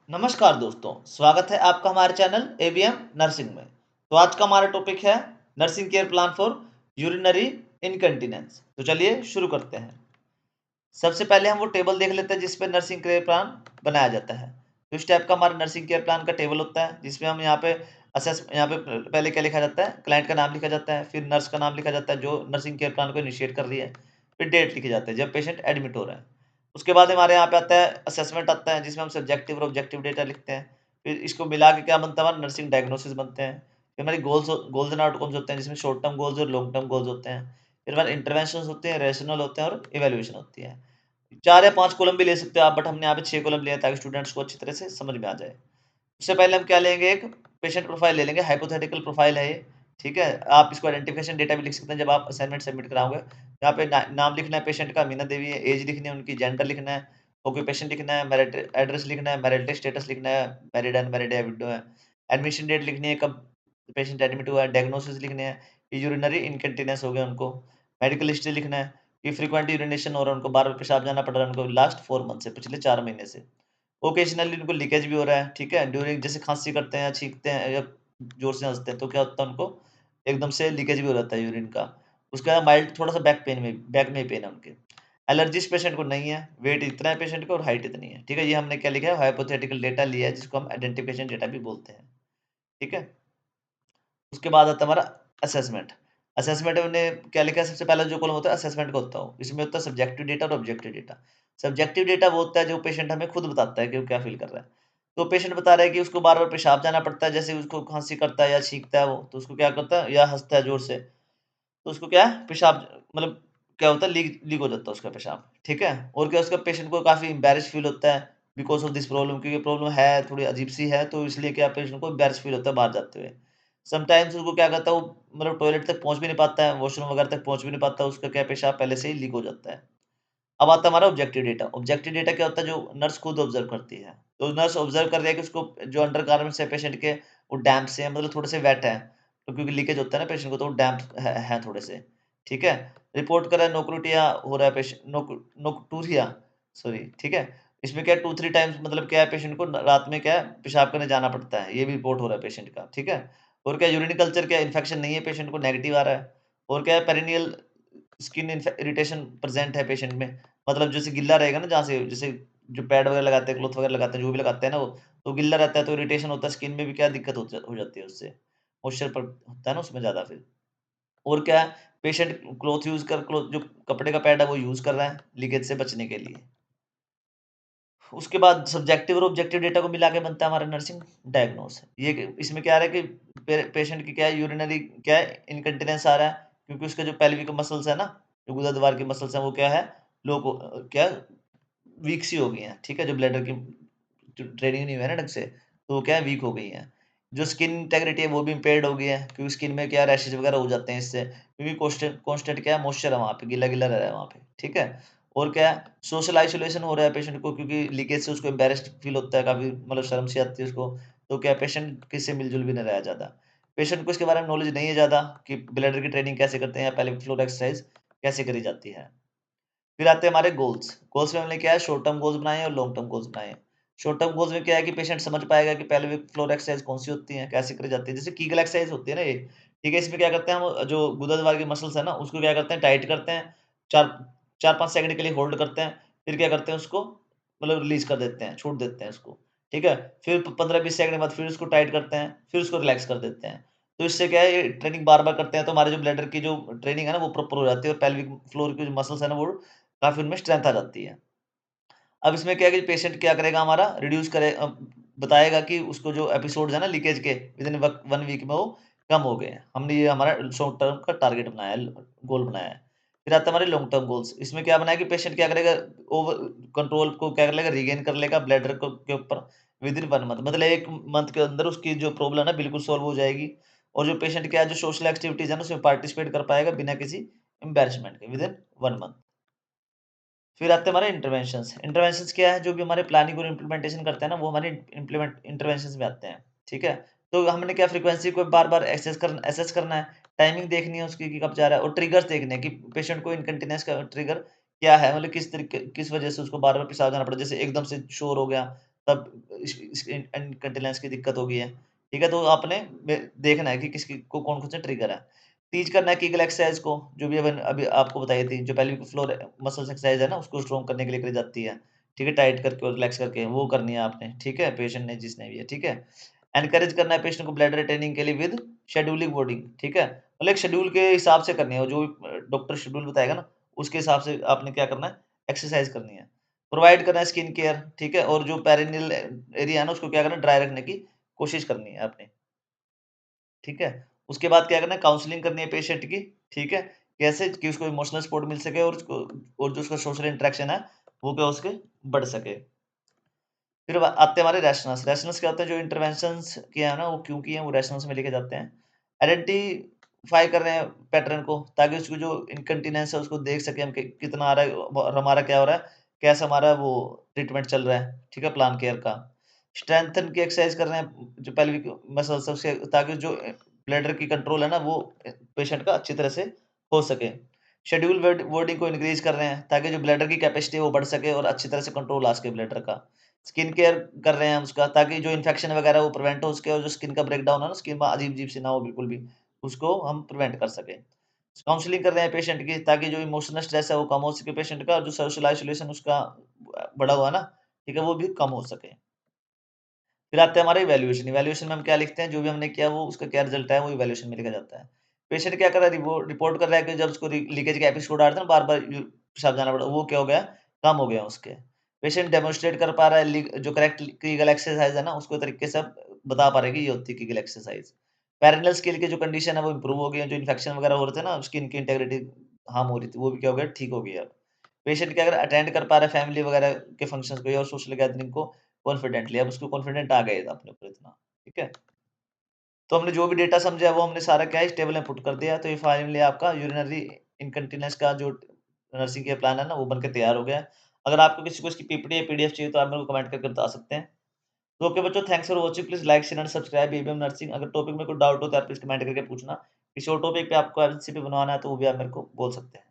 नमस्कार दोस्तों, स्वागत है आपका हमारे चैनल एबीएम नर्सिंग में। तो आज का हमारा टॉपिक है nursing care plan for urinary incontinence. तो चलिए शुरू करते हैं। सबसे पहले हम वो टेबल देख लेते हैं जिस पे नर्सिंग केयर प्लान बनाया जाता है। तो इस टाइप का हमारा नर्सिंग केयर प्लान का टेबल होता है जिसमें हम यहाँ पे पहले क्या लिखा जाता है, क्लाइंट का नाम लिखा जाता है, फिर नर्स का नाम लिखा जाता है जो नर्सिंग केयर प्लान को इनिशिएट कर रही है, फिर डेट लिखी जाती है जब पेशेंट एडमिट हो रहा है। उसके बाद हमारे यहाँ पे आता है असेसमेंट आता है जिसमें हम सब्जेक्टिव और ऑब्जेक्टिव डेटा लिखते हैं। फिर इसको मिला के क्या बनता है, हमारा नर्सिंग डायग्नोसिस बनते हैं। फिर हमारी गोल्स एंड आउटकम्स होते हैं जिसमें शॉर्ट टर्म गोल्स और लॉन्ग टर्म गोल्स होते हैं। फिर हमारे इंटरवेंशंस होते हैं, रेशनल होते हैं और इवैल्यूएशन होती है। 4 या 5 कॉलम भी ले सकते हो आप, बट हमने यहाँ पे 6 कॉलम लिए हैं ताकि स्टूडेंट्स को अच्छी तरह से समझ में आ जाए। उससे पहले हम क्या लेंगे, एक पेशेंट प्रोफाइल ले लेंगे, हाइपोथेटिकल प्रोफाइल है ये, ठीक है? आप इसको आइडेंटिफिकेशन डेटा भी लिख सकते हैं जब आप असाइनमेंट सबमिट कराओगे। यहाँ पे नाम लिखना है पेशेंट का, मीना देवी है, एज लिखनी है उनकी, जेंडर लिखना है, ऑक्यूपेशन लिखना है, मैरिट एड्रेस लिखना है, मैरिटल स्टेटस लिखना है, मैरिड अनमैरिड है, विडो है, एडमिशन डेट लिखनी है, कब पेशेंट एडमिट हुआ है, डायग्नोसिस लिखने हैं, कि यूरिनरी इनकंटीनेंस हो गया उनको, मेडिकल हिस्ट्री लिखना है, कि फ्रीक्वेंट यूरिनेशन हो रहा है उनको, बार-बार पेशाब जाना पड़ रहा है उनको लास्ट 4 मंथ से, पिछले 4 महीने से। ओकेजनली उनको लीकेज भी हो रहा है, ठीक है? ड्यूरिंग जैसे खाँसी करते हैं या छींकते हैं या ज़ोर से हँसते हैं, तो क्या होता है उनको एकदम से लीकेज भी हो जाता है यूरिन का। उसके बाद माइल्ड थोड़ा-सा बैक में पेन है उनके। एलर्जीज़ पेशेंट को नहीं है, वेट इतना है पेशेंट का और हाइट इतनी है, ठीक है? ये हमने क्या लिखा है, हाइपोथेटिकल डेटा लिया है जिसको हम आइडेंटिफिकेशन डेटा भी बोलते हैं, ठीक है? उसके बाद आता है हमारा असेसमेंट। असेसमेंट में हमने क्या लिखा है, सबसे पहला जो कॉलम होता है असेसमेंट का होता है। इसमें होता है सब्जेक्टिव डेटा और ऑब्जेक्टिव डेटा। सब्जेक्टिव डेटा वो होता है जो पेशेंट हमें खुद बताता है कि वो क्या फ़ील कर रहा है। तो पेशेंट बता रहा है कि उसको बार-बार पेशाब जाना पड़ता है, जैसे उसको खाँसी करता है या छींकता है वो, तो उसको क्या करता है या हँसता है ज़ोर से, तो उसको क्या है पेशाब मतलब क्या होता है, लीक लीक हो जाता है उसका पेशाब, ठीक है? और क्या उसका पेशेंट को काफ़ी एम्बैरेस्ड फ़ील होता है बिकॉज़ ऑफ दिस प्रॉब्लम, क्योंकि प्रॉब्लम है थोड़ी अजीब-सी है, तो इसलिए क्या पेशेंट को एम्बैरेस्ड फ़ील होता है बाहर जाते हुए। समटाइम्स उसको क्या करता है वो, मतलब टॉयलेट तक पहुँच भी नहीं पाता है, वॉशरूम वगैरह तक पहुँच भी नहीं पाता, उसका क्या पेशाब पहले से ही लीक हो जाता है। अब आता है हमारा ऑब्जेक्टिव डेटा। ऑब्जेक्टिव डेटा क्या होता है, जो नर्स खुद ऑब्ज़र्व करती है। तो नर्स ऑब्ज़र्व कर रही है कि उसको जो अंडरगारमेंट्स है पेशेंट के, वो डैम्प से हैं, मतलब थोड़े से वेट हैं। तो क्योंकि लीकेज होता है ना पेशेंट को, तो वो डैम्प हैं थोड़े से, ठीक है? रिपोर्ट कर रहा है नोक्रुटिया हो रहा है नोक्टूरिया, सॉरी, ठीक है? इसमें क्या है 2-3 टाइम्स, मतलब क्या है पेशेंट को रात में क्या है पेशाब करने जाना पड़ता है, ये भी रिपोर्ट हो रहा है पेशेंट का, ठीक है? और क्या यूरिन कल्चर, क्या इन्फेक्शन नहीं है पेशेंट को, नेगेटिव आ रहा है। और क्या है पेरिनियल स्किन इरिटेशन प्रेजेंट है पेशेंट में, मतलब जैसे गिल्ला रहेगा ना, जहाँ से जैसे जो पैड वगैरह लगाते हैं, क्लॉथ वगैरह लगाते हैं, जो भी लगाते हैं ना वो, तो गिल्ला रहता है तो इरिटेशन होता है स्किन में भी, क्या दिक्कत हो जाती है उससे, मॉइस्चर पर होता है ना उसमें ज़्यादा फिर। और क्या है, पेशेंट क्लॉथ जो कपड़े का पैड है वो यूज़ कर रहा है लीकेज से बचने के लिए। उसके बाद सब्जेक्टिव और ऑब्जेक्टिव डेटा को मिला के बनता है हमारा नर्सिंग डायग्नोस। ये इसमें क्या आ रहा है कि पेशेंट की क्या है, यूरिनरी क्या है इनकंटीनेंस आ रहा है, क्योंकि उसके जो पेल्विक मसल्स है ना, जो गुदाद्वार की मसल्स हैं, वो क्या है क्या वीक सी हो गई हैं, ठीक है? जो ब्लैडर की जो ट्रेनिंग नहीं हुई है ना ढंग से, तो वो क्या है वीक हो गई हैं। जो स्किन इंटेग्रिटी है वो भी इम्पेयर्ड हो गई है, क्योंकि स्किन में क्या रैशेज़ वगैरह हो जाते हैं इससे, क्योंकि कांस्टेंट क्या है मॉइस्चर है वहाँ पे, गीला-गीला रह रहा है वहाँ पे, ठीक है? और क्या है सोशल आइसोलेशन हो रहा है पेशेंट को, क्योंकि लीकेज से उसको एम्बैरेस्ड फील होता है काफ़ी, मतलब शर्म सी आती है उसको, तो क्या पेशेंट किसी से मिल-जुल भी नहीं रहा है ज़्यादा। पेशेंट को इसके बारे में नॉलेज नहीं है ज़्यादा कि ब्लैडर की ट्रेनिंग कैसे करते हैं या पेल्विक फ्लोर एक्सरसाइज कैसे करी जाती है। फिर आते हैं हमारे गोल्स। गोल्स में हमने क्या है शॉर्ट टर्म गोल्स बनाए हैं और लॉन्ग टर्म गोल्स बनाए हैं। शॉर्ट टर्म गोल्स में क्या है कि पेशेंट समझ पाएगा कि पेल्विक फ्लोर एक्सरसाइज कौन-सी होती हैं, कैसे करी जाती है। जैसे कीगल एक्सरसाइज होती है ना ये, ठीक है? इसमें क्या करते हैं हम, जो गुदद्वार की मसल्स है ना, उसको क्या करते हैं टाइट करते हैं, 4 4-5 सेकंड के लिए होल्ड करते हैं, फिर क्या करते हैं उसको मतलब रिलीज़ कर देते हैं, छोड़ देते हैं उसको, ठीक है? फिर 15-20 सेकंड बाद फिर उसको टाइट करते हैं, फिर उसको रिलैक्स कर देते हैं। तो इससे क्या है ये ट्रेनिंग बार-बार करते हैं तो हमारे जो ब्लैडर की जो ट्रेनिंग है ना वो प्रॉपर हो जाती है और पेल्विक फ्लोर की जो मसल्स है ना वो काफ़ी उनमें स्ट्रेंथ आ जाती है। अब इसमें क्या है कि पेशेंट क्या करेगा हमारा बताएगा कि उसको जो एपिसोड्स है ना लीकेज के विदिन 1 वीक में वो कम हो गए हैं। हमने ये हमारा शॉर्ट टर्म का टारगेट बनाया है, गोल बनाया है। फिर आता है हमारे लॉन्ग टर्म गोल्स। इसमें क्या बनाया कि पेशेंट क्या करेगा ओवर कंट्रोल को क्या कर लेगा रीगेन कर लेगा ब्लैडर को के ऊपर विदिन 1 मंथ, मतलब 1 मंथ के अंदर उसकी जो प्रॉब्लम है ना बिल्कुल सॉल्व हो जाएगी। और जो पेशेंट क्या है जो सोशल एक्टिविटीज़ है ना उसमें पार्टिसिपेट कर पाएगा बिना किसी एम्बैरेसमेंट के विदिन 1 मंथ। फिर आते हैं हमारे इंटरवेंशंस। इंटरवेंशंस क्या है? जो भी हमारे प्लानिंग और इम्प्लीमेंटेशन करते हैं ना, वो हमारे इंटरवेंशंस में आते हैं, ठीक है? तो हमने क्या फ्रीक्वेंसी को बार-बार असेस करना है, टाइमिंग देखनी है उसकी कि कब जा रहा है और ट्रिगर्स देखने हैं कि पेशेंट को इनकंटीनेंस का ट्रिगर क्या है? मतलब किस वजह से उसको बार-बार पेशाब जाना पड़ा, जैसे एकदम से शोर हो गया, तब इस इनकंटिनेंस की दिक्कत हो गई है। ठीक है, तो आपने देखना है कि किसकी को कौन-कौन सा ट्रिगर है। टीच करना है कीगल एक्सरसाइज को, जो भी अभी आपको बताई थी, जो पेल्विक फ्लोर मसल्स एक्सरसाइज है ना, उसको स्ट्रॉन्ग करने के लिए करी जाती है। ठीक है, टाइट करके और रिलैक्स करके वो करनी है आपने। ठीक है, पेशेंट ने जिसने भी है, ठीक है। एनकरेज करना है पेशेंट को ब्लैडर रिटेनिंग के लिए विद शेड्यूलिंग बोर्डिंग। ठीक है, मतलब एक शेड्यूल के हिसाब से करनी है, जो डॉक्टर शेड्यूल बताएगा ना, उसके हिसाब से आपने क्या करना है, एक्सरसाइज करनी है। प्रोवाइड करना है स्किन केयर, ठीक है, और जो पेरिनियल एरिया है ना, उसको क्या करना है, ड्राई रखने की कोशिश करनी है आपने। ठीक है? उसके बाद क्या करना है, काउंसलिंग करनी है पेशेंट की, ठीक है? कैसे कि उसको इमोशनल सपोर्ट मिल सके और उसको और जो उसका सोशल इंटरेक्शन है, वो क्या उसके बढ़ सके। फिर आते हैं हमारे रैशनल्स। रैशनल्स क्या होते हैं, जो इंटरवेंशंस किए हैं ना, वो क्यों किए हैं, वो रैशनल्स में लिखे जाते हैं। आइडेंटिफाई कर रहे हैं पैटर्न को, ताकि उसकी जो इनकंटीनेंस है, उसको देख सकें हम कि कितना आ रहा है और हमारा क्या हो रहा है, कैसा हमारा वो ट्रीटमेंट चल रहा है, ठीक है, प्लान केयर का। स्ट्रेंथन की एक्सरसाइज कर रहे हैं, जो पेल्विक मसल्स है उसके, ताकि जो ब्लैडर की कंट्रोल है ना, वो पेशेंट का अच्छी तरह से हो सके। शेड्यूल वर्डिंग को इंक्रीज कर रहे हैं, ताकि जो ब्लैडर की कैपेसिटी है वो बढ़ सके और अच्छी तरह से कंट्रोल आ सके ब्लैडर का। स्किन केयर कर रहे हैं हम उसका, ताकि जो इन्फेक्शन वगैरह वो प्रिवेंट हो उसके, और जो स्किन का ब्रेकडाउन है ना, स्किन में अजीब-अजीब सी ना हो बिल्कुल भी, उसको हम प्रिवेंट कर सकें। काउंसलिंग कर रहे हैं पेशेंट की, ताकि जो इमोशनल स्ट्रेस है वो कम हो सके पेशेंट का, और जो सोशल आइसोलेशन उसका बढ़ा हुआ है ना, ठीक है, वो भी कम हो सके। फिर आते हैं हमारे इवैल्यूएशन। इवैल्यूएशन में हम क्या लिखते हैं, जो भी हमने किया वो उसका क्या रिजल्ट है, वो इवैल्यूएशन में लिखा जाता है। पेशेंट क्या कर रहा है, रिपोर्ट कर रहा है कि जब उसको लीकेज का एपिसोड आ रहा था ना, बार-बार पेशाब जाना पड़ा, वो क्या हो गया, कम हो गया उसके। पेशेंट डेमोंस्ट्रेट कर पा रहा है जो करेक्ट कीगल एक्सरसाइज है ना, उसको तरीके से बता पा रहे हैं कि ये होती है कीगल एक्सरसाइज। पेरिनेल स्किल की जो कंडीशन है वो इम्प्रूव हो गई है, जो इन्फेक्शन वगैरह हो रहे थे ना, स्किन की इंटेग्रिटी हार्म हो रही थी, वो भी क्या हो गया, ठीक हो गई है अब। पेशेंट क्या अगर अटेंड कर पा रहा है फैमिली वगैरह के फंक्शंस को और सोशल गैदरिंग को कॉन्फिडेंटली, अब उसको कॉन्फिडेंट आ गए अपने ऊपर इतना, ठीक है? तो हमने जो भी डेटा समझा है वो हमने सारा क्या है, इस टेबल में पुट कर दिया, तो ये फाइनली आपका यूरिनरी इनकंटीनेंस का जो नर्सिंग केयर प्लान है ना, वो बन के तैयार हो गया है। अगर आपको किसी को इसकी पीपीटी या पीडीएफ चाहिए तो आप मेरे को कमेंट करके बता सकते हैं। तो ओके बच्चों, thanks for watching, please like, share and subscribe ABM nursing. अगर टॉपिक में कोई डाउट हो तो आप प्लीज़ कमेंट करके पूछना। किसी और टॉपिक पे आपको एमसीपी बनवाना है तो वो भी आप मेरे को बोल सकते हैं।